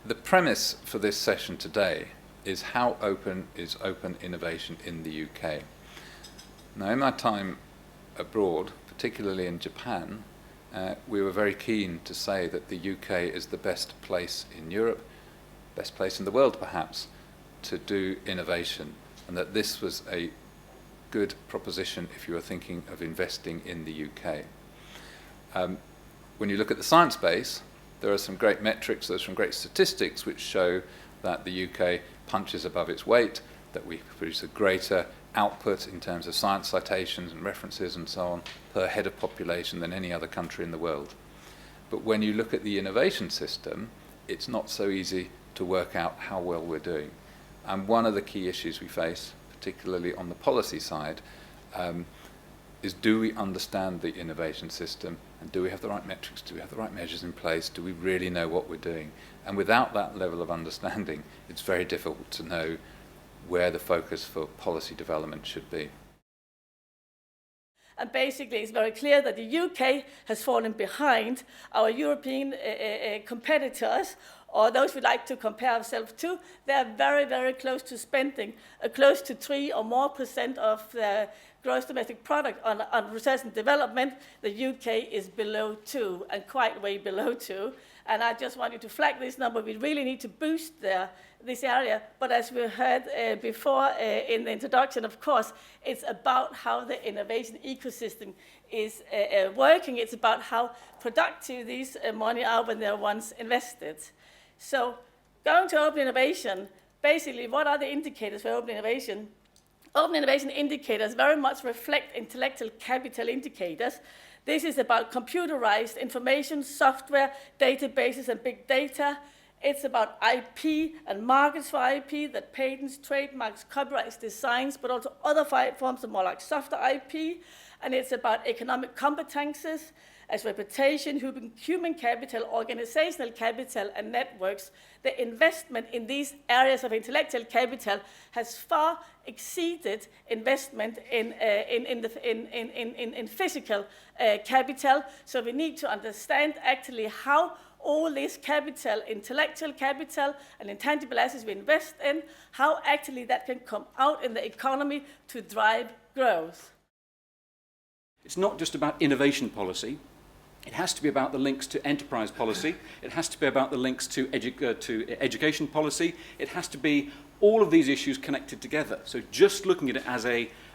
The premise for this session today is how open is open innovation in the UK. Now, in my time abroad, particularly in Japan, we were very keen to say that the UK is the best place in Europe, best place in the world perhaps, to do innovation, and that this was a good proposition if you were thinking of investing in the UK. When you look at the science base, there are some great metrics, there's some great statistics which show that the UK punches above its weight, that we produce a greater output in terms of science citations and references and so on per head of population than any other country in the world. But when you look at the innovation system, it's not so easy to work out how well we're doing. And one of the key issues we face, particularly on the policy side, is do we understand the innovation system, and do we have the right metrics, do we have the right measures in place, do we really know what we're doing? And without that level of understanding, it's very difficult to know where the focus for policy development should be. And basically, it's very clear that the UK has fallen behind our European competitors, or those we like to compare ourselves to. They're very, very close to spending close to 3% or more of their gross domestic product on research and development. The UK is below 2%, and quite way below 2%. And I just want you to flag this number. We really need to boost this area. But as we heard before in the introduction, of course, it's about how the innovation ecosystem is working. It's about how productive these money are when they're once invested. So going to open innovation, basically, what are the indicators for open innovation? Open innovation indicators very much reflect intellectual capital indicators. This is about computerized information, software, databases, and big data. It's about IP and markets for IP, that patents, trademarks, copyrights, designs, but also other forms of more like softer IP. And it's about economic competences as reputation, human capital, organizational capital, and networks. The investment in these areas of intellectual capital has far exceeded investment in physical capital. So we need to understand actually how all this capital, intellectual capital, and intangible assets we invest in, how actually that can come out in the economy to drive growth. It's not just about innovation policy. It has to be about the links to enterprise policy. It has to be about the links to education policy. It has to be all of these issues connected together. So just looking at it as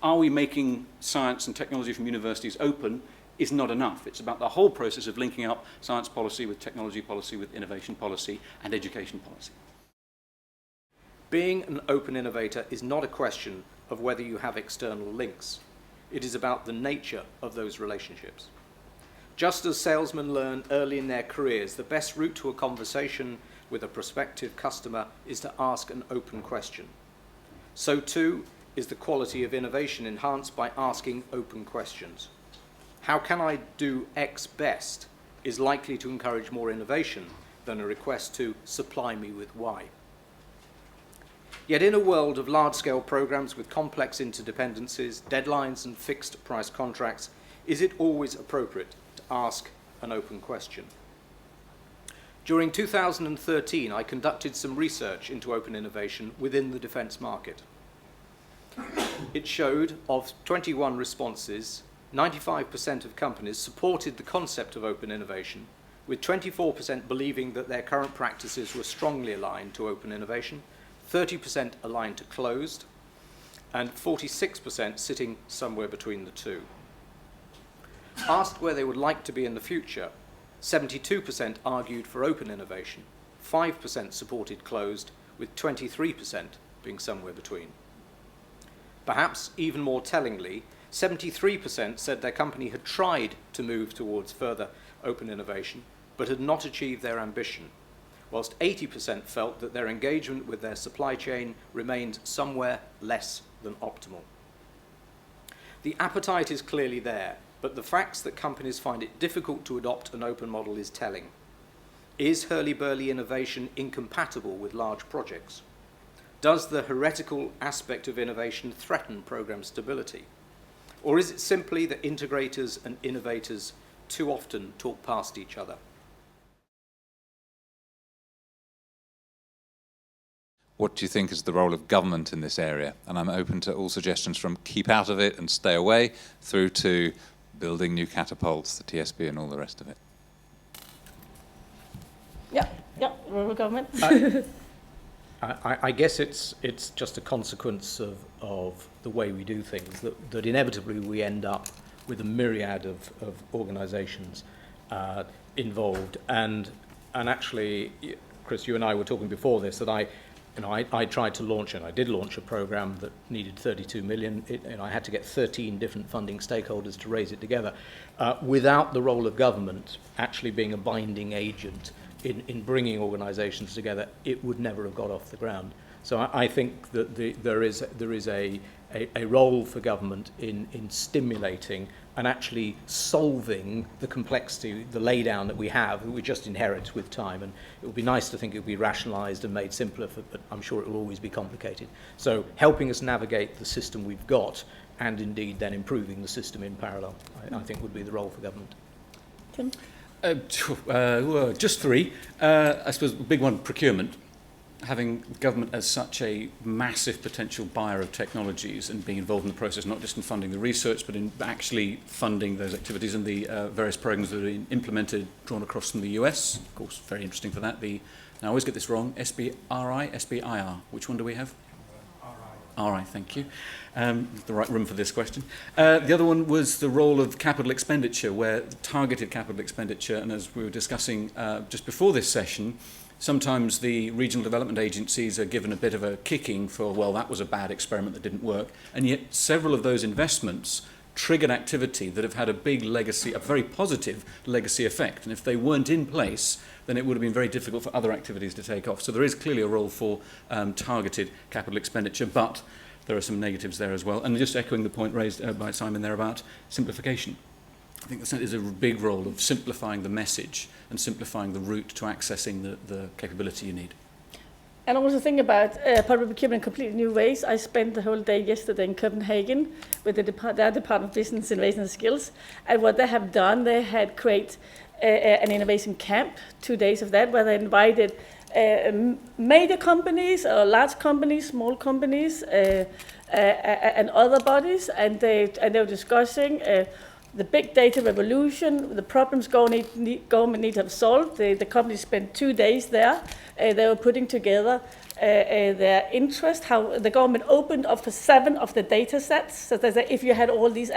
are we making science and technology from universities open is not enough. It's about the whole process of linking up science policy with technology policy, with innovation policy and education policy. Being an open innovator is not a question of whether you have external links. It is about the nature of those relationships. Just as salesmen learn early in their careers, the best route to a conversation with a prospective customer is to ask an open question. So too is the quality of innovation enhanced by asking open questions. How can I do X best is likely to encourage more innovation than a request to supply me with Y. Yet in a world of large-scale programs with complex interdependencies, deadlines and fixed price contracts, is it always appropriate to ask an open question? During 2013, I conducted some research into open innovation within the defence market. It showed of 21 responses, 95% of companies supported the concept of open innovation, with 24% believing that their current practices were strongly aligned to open innovation, 30% aligned to closed, and 46% sitting somewhere between the two. Asked where they would like to be in the future, 72% argued for open innovation, 5% supported closed, with 23% being somewhere between. Perhaps even more tellingly, 73% said their company had tried to move towards further open innovation, but had not achieved their ambition, whilst 80% felt that their engagement with their supply chain remained somewhere less than optimal. The appetite is clearly there, but the facts that companies find it difficult to adopt an open model is telling. Is hurly-burly innovation incompatible with large projects? Does the heretical aspect of innovation threaten program stability? Or is it simply that integrators and innovators too often talk past each other? what do you think is the role of government in this area? And I'm open to all suggestions from keep out of it and stay away through to building new catapults, the TSB and all the rest of it. Yeah, role of government. I guess it's just a consequence of the way we do things, that inevitably we end up with a myriad of organisations involved. And actually, Chris, you and I were talking before this, that I tried to launch, and I did launch a programme that needed 32 million. I had to get 13 different funding stakeholders to raise it together. Without the role of government actually being a binding agent in bringing organisations together, it would never have got off the ground. So I think that there is a role for government in stimulating and actually solving the complexity, the laydown that we have, that we just inherit with time. And it would be nice to think it would be rationalised and made simpler, but I'm sure it will always be complicated. So helping us navigate the system we've got, and indeed then improving the system in parallel, I think would be the role for government. Tim? Just three. I suppose the big one, procurement. Having government as such a massive potential buyer of technologies and being involved in the process, not just in funding the research, but in actually funding those activities and the various programs that are being implemented, drawn across from the US. Of course, very interesting for that. Now, I always get this wrong, SBRI, SBIR. Which one do we have? RI, thank you. The right room for this question. The other one was the role of capital expenditure, where targeted capital expenditure, and as we were discussing just before this session, sometimes the regional development agencies are given a bit of a kicking for, well, that was a bad experiment that didn't work, and yet several of those investments triggered activity that have had a big legacy, a very positive legacy effect, and if they weren't in place, then it would have been very difficult for other activities to take off. So there is clearly a role for targeted capital expenditure, but there are some negatives there as well. And just echoing the point raised by Simon there about simplification. I think there is a big role of simplifying the message and simplifying the route to accessing the capability you need. And also think about public procurement in completely new ways. I spent the whole day yesterday in Copenhagen with their Department of Business, Innovation and Skills. And what they have done, they had created an innovation camp, 2 days of that, where they invited major companies, or large companies, small companies, and other bodies. And they were discussing the big data revolution, the problems government need to have solved. The companies spent 2 days there. They were putting together their interest, how the government opened up for 7 of the data sets. So they said, if you had all these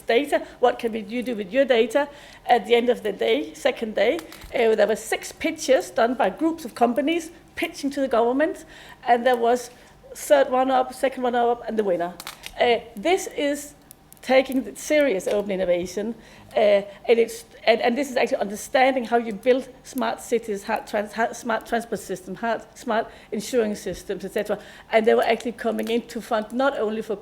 data, what can you do with your data? At the end of the day, second day, there were 6 pitches done by groups of companies pitching to the government, and there was third one up, second one up, and the winner. This is taking serious open innovation, and this is actually understanding how you build smart cities, smart transport systems, smart insurance systems, etc. And they were actually coming in to fund not only for,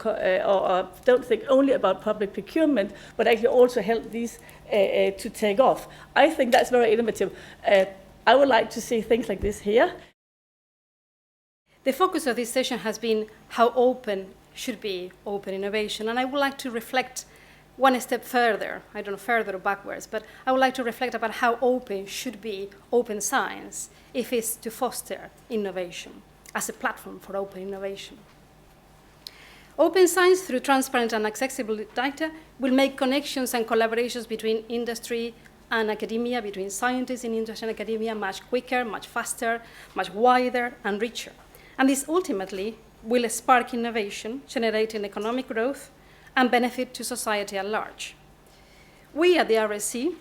or don't think only about public procurement, but actually also help these to take off. I think that's very innovative. I would like to see things like this here. The focus of this session has been how open should be open innovation. And I would like to reflect one step further, I don't know, further or backwards, but I would like to reflect about how open should be open science if it's to foster innovation as a platform for open innovation. Open science through transparent and accessible data will make connections and collaborations between industry and academia, between scientists in industry and academia much quicker, much faster, much wider and richer. And this ultimately will spark innovation, generating economic growth and benefit to society at large. We at the RSC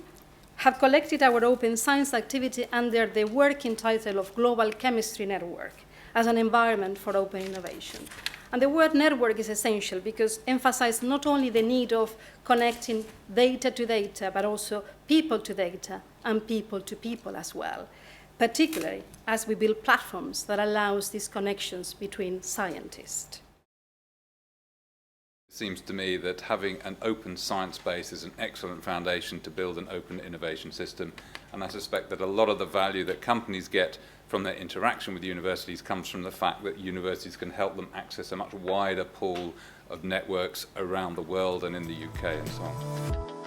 have collected our open science activity under the working title of Global Chemistry Network as an environment for open innovation. And the word network is essential because it emphasizes not only the need of connecting data to data, but also people to data and people to people as well, particularly as we build platforms that allows these connections between scientists. It seems to me that having an open science base is an excellent foundation to build an open innovation system, and I suspect that a lot of the value that companies get from their interaction with universities comes from the fact that universities can help them access a much wider pool of networks around the world and in the UK and so on.